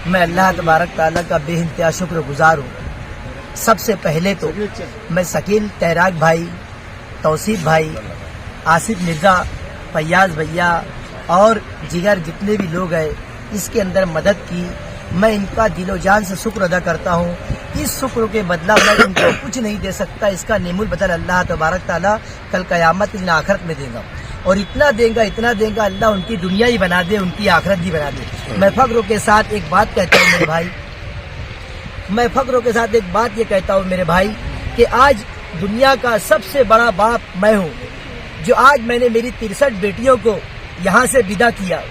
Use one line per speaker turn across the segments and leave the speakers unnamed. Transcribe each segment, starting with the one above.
मैं अल्लाह तबारक ताला का बेइंतहा शुक्रगुजार हूँ। सबसे पहले तो मैं शकील तैराक भाई, तौसीफ भाई, आसिफ मिर्ज़ा, फैयाज भैया और जिगर जितने भी लोग हैं इसके अंदर मदद की, मैं इनका दिलो जान से शुक्र अदा करता हूँ। इस शुक्र के बदला मैं इनको कुछ नहीं दे सकता। इसका नेमुल बदल अल्लाह तबारक ताला कल क़यामत दिन आखिरत में देगा, और इतना देगा अल्लाह उनकी दुनिया ही बना दे, उनकी आखिरत भी बना दे। मैं फख्र के साथ एक बात कहता हूँ मेरे भाई, मैं फख्र के साथ एक बात ये कहता हूँ मेरे भाई कि आज दुनिया का सबसे बड़ा बाप मैं हूँ, जो आज मैंने मेरी 63 बेटियों को यहाँ से विदा किया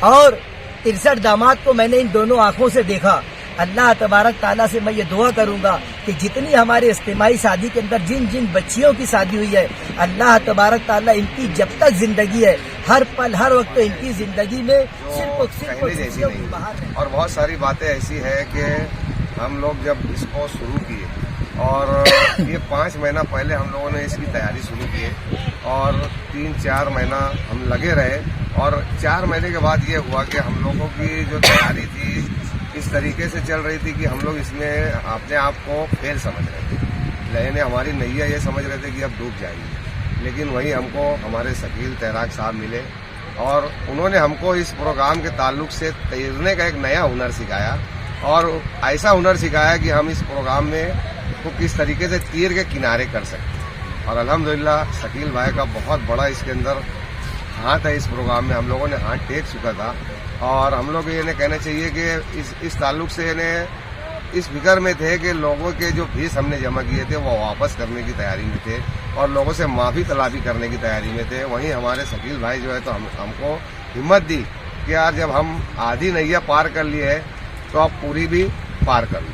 और 63 दामाद को मैंने इन दोनों आंखों से देखा। अल्लाह तबारक ताला से मैं ये दुआ करूंगा कि जितनी हमारे इज्तिमाई शादी के अंदर जिन जिन बच्चियों की शादी हुई है, अल्लाह तबारक ताला इनकी जब तक जिंदगी है हर पल हर वक्त इनकी जिंदगी में सिर्फ
खुशियों की बहार है। और बहुत सारी बातें ऐसी है कि हम लोग जब इसको शुरू किए और ये 5 महीना पहले हम लोगों ने इसकी तैयारी शुरू की और 3-4 महीना हम लगे रहे, और 4 महीने के बाद ये हुआ कि हम लोगों की जो तैयारी थी इस तरीके से चल रही थी कि हम लोग इसमें अपने आप को फेल समझ रहे थे, यानी हमारी नैया ये समझ रहे थे कि अब डूब जाएंगे। लेकिन वहीं हमको हमारे शकील तैराक साहब मिले और उन्होंने हमको इस प्रोग्राम के ताल्लुक से तैरने का एक नया हुनर सिखाया, और ऐसा हुनर सिखाया कि हम इस प्रोग्राम में को किस तरीके से तीर के किनारे कर सकते। और अल्हम्दुलिल्लाह शकील भाई का बहुत बड़ा इसके अंदर हाथ है। इस प्रोग्राम में हम लोगों ने हाथ टेक चुका था, और हम लोग ये कहना चाहिए कि इस ताल्लुक से इस फिक्र में थे कि लोगों के जो फीस हमने जमा किए थे वो वापस करने की तैयारी में थे और लोगों से माफ़ी तलाबी करने की तैयारी में थे। वहीं हमारे शकील भाई जो है तो हमको हिम्मत दी कि यार जब हम आधी नैया पार कर लिए है तो आप पूरी भी पार कर लो।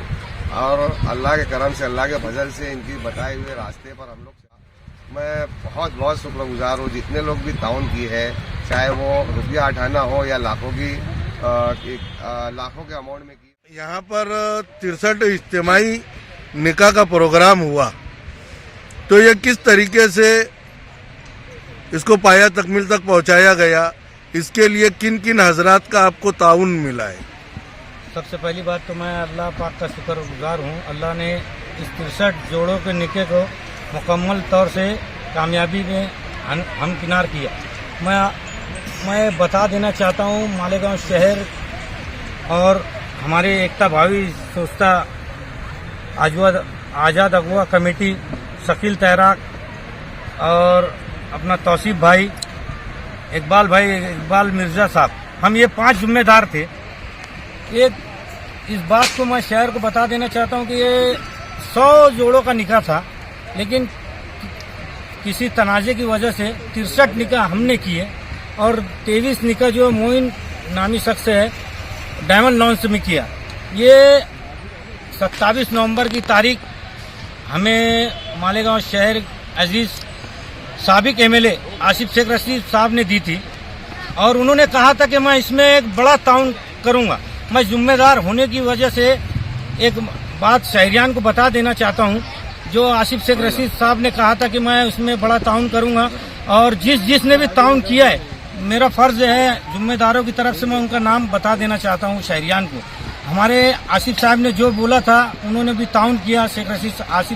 और अल्लाह के करम से, अल्लाह के फजल से इनकी बताए हुए रास्ते पर हम लोग, मैं बहुत बहुत शुक्रगुजार हूँ। जितने लोग भी ताउन की है, चाहे वो रुपया उठाना हो या लाखों के अमाउंट में की।
यहाँ पर 63 इज्तिमाई निकाह का प्रोग्राम हुआ, तो ये किस तरीके से इसको पाया तकमील तक पहुँचाया गया, इसके लिए किन किन हजरात का आपको ताउन मिला है?
सबसे पहली बात तो मैं अल्लाह पाक का शुक्रगुजार हूँ। अल्लाह ने इस 63 जोड़ों के निकाह को मुकम्मल तौर से कामयाबी में हमकिनार किया। मैं बता देना चाहता हूँ, मालेगांव शहर और हमारे एकता भावी संस्था आज़ाद अगवा कमेटी, शकील तैराक और अपना तौसीफ भाई, इकबाल मिर्ज़ा साहब, हम ये 5 जिम्मेदार थे। इस बात को मैं शहर को बता देना चाहता हूँ कि ये 100 जोड़ों का निकाह था, लेकिन किसी तनाज़े की वजह से 63 निकाह हमने किए और 23 निकाह जो मोइन नामी शख्स है डायमंड लॉन्च में किया। ये 27 नवंबर की तारीख हमें मालेगांव शहर अजीज साबिक एमएलए आसिफ शेख रशीद साहब ने दी थी, और उन्होंने कहा था कि मैं इसमें एक बड़ा ताउन करूंगा। मैं जिम्मेदार होने की वजह से एक बात शहरियान को बता देना चाहता हूं, जो आसिफ शेख रशीद साहब ने कहा था कि मैं उसमें बड़ा ताउन करूंगा, और जिसने भी ताउन किया है, मेरा फर्ज है जिम्मेदारों की तरफ से मैं उनका नाम बता देना चाहता हूं शहरियान को। हमारे आसिफ साहब ने जो बोला था उन्होंने भी ताउन किया, आसिफ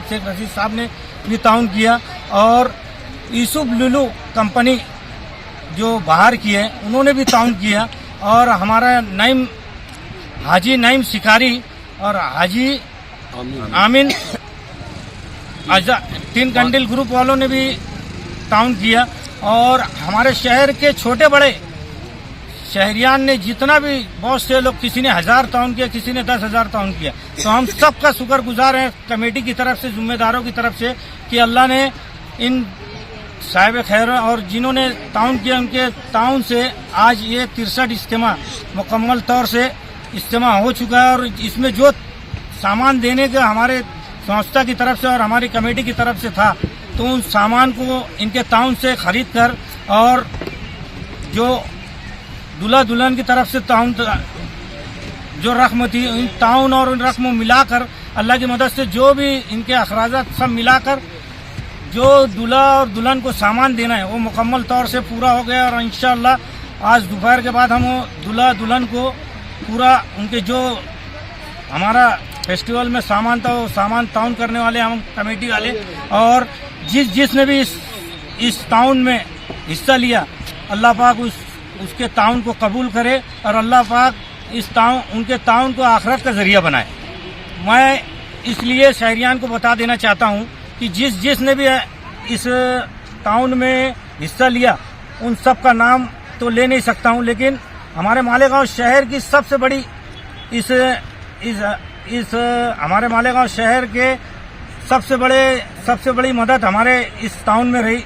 शेख रशीद साहब ने भी ताउन किया, और यूसुफ लुलू कंपनी जो बाहर की है उन्होंने भी ताउन किया, और हमारा हाजी नईम शिकारी और हाजी आमीन 3 कंडिल ग्रुप वालों ने भी ताउन किया, और हमारे शहर के छोटे बड़े शहरियान ने जितना भी, बहुत से लोग, किसी ने 1000 ताउन किया, किसी ने 10,000 ताउन किया। तो हम सबका शुक्रगुजार हैं कमेटी की तरफ से, जिम्मेदारों की तरफ से, कि अल्लाह ने इन साहिब खैर और जिन्होंने ताउन किया उनके ताउन से आज ये 63 इज्तिमा मुकम्मल तौर से इज्तिमा हो चुका है। और इसमें जो सामान देने का हमारे संस्था की तरफ से और हमारी कमेटी की तरफ से था, तो उन सामान को इनके ताउन से खरीद कर, और जो दूल्हा दुल्हन की तरफ से ताउन जो रकम थी, इन ताउन और उन रकम मिलाकर अल्लाह की मदद से जो भी इनके अखराजात सब मिलाकर जो दूल्हा और दुल्हन को सामान देना है वो मुकम्मल तौर से पूरा हो गया। और इंशाअल्लाह आज दोपहर के बाद हम दूल्हा दुल्हन को पूरा उनके जो हमारा फेस्टिवल में सामान था वो सामान ताउन करने वाले हम कमेटी वाले, और जिसने भी इस ताउन में हिस्सा लिया, अल्लाह पाक उसके ताउन को कबूल करे और अल्लाह पाक उनके ताउन को आखिरत का जरिया बनाए। मैं इसलिए शहरियान को बता देना चाहता हूँ कि जिसने भी इस ताउन में हिस्सा लिया उन सब का नाम तो ले नहीं सकता हूँ, लेकिन हमारे मालेगांव शहर की सबसे बड़ी इस हमारे मालेगांव शहर के सबसे बड़ी मदद हमारे इस टाउन में रही,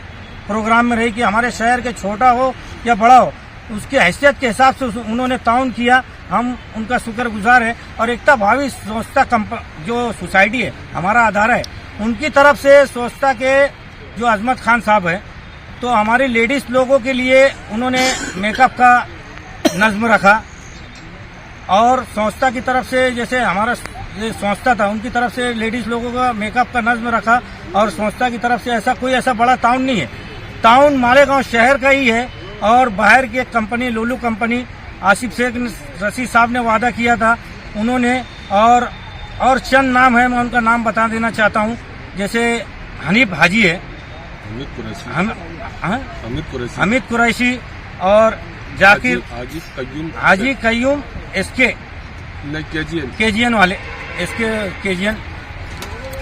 प्रोग्राम में रही कि हमारे शहर के छोटा हो या बड़ा हो उसकी हैसियत के हिसाब से उन्होंने ताउन किया। हम उनका शुक्रगुजार है। और एकता भावी स्वच्छता जो सोसाइटी है हमारा आधार है, उनकी तरफ से स्वच्छता के जो अजमत खान साहब है, तो हमारी लेडीज लोगों के लिए उन्होंने मेकअप का नज्म रखा, और संस्था की तरफ से जैसे हमारा ये संस्था था उनकी तरफ से लेडीज लोगों का मेकअप का नज्म रखा, और संस्था की तरफ से ऐसा बड़ा टाउन नहीं है, टाउन मालेगांव शहर का ही है। और बाहर की एक कंपनी लोलू कंपनी आसिफ शेख रशीद साहब ने वादा किया था उन्होंने, और चंद नाम है, मैं उनका नाम बता देना चाहता हूँ। जैसे हनीफ हाजी है, हमीद कुरैशी और जाकिर हाजी कयूम एसके केजीएन वाले केजीएन,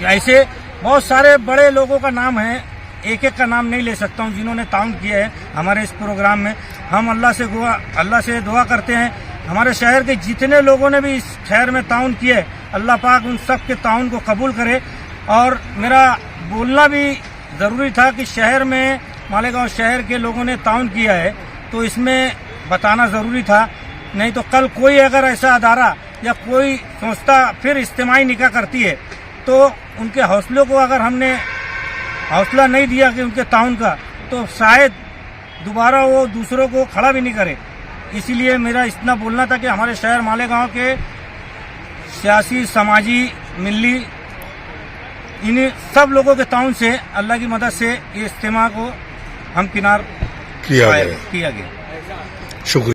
ऐसे बहुत सारे बड़े लोगों का नाम है, एक का नाम नहीं ले सकता हूँ जिन्होंने ताउन किया है हमारे इस प्रोग्राम में। हम अल्लाह से दुआ करते हैं हमारे शहर के जितने लोगों ने भी इस शहर में ताउन किया है, अल्लाह पाक उन सब के ताउन को कबूल करे। और मेरा बोलना भी ज़रूरी था कि शहर में मालेगांव शहर के लोगों ने ताउन किया है, तो इसमें बताना ज़रूरी था। नहीं तो कल कोई अगर ऐसा अदारा या कोई संस्था फिर इज्तिमाई निकाह करती है, तो उनके हौसलों को अगर हमने हौसला नहीं दिया कि उनके ताउन का, तो शायद दोबारा वो दूसरों को खड़ा भी नहीं करे। इसीलिए मेरा इतना बोलना था कि हमारे शहर मालेगांव के सियासी, समाजी, मिली, इन सब लोगों के ताउन से अल्लाह की मदद से ये इज्तिमा को हम किनार किया गया। शुक्रिया।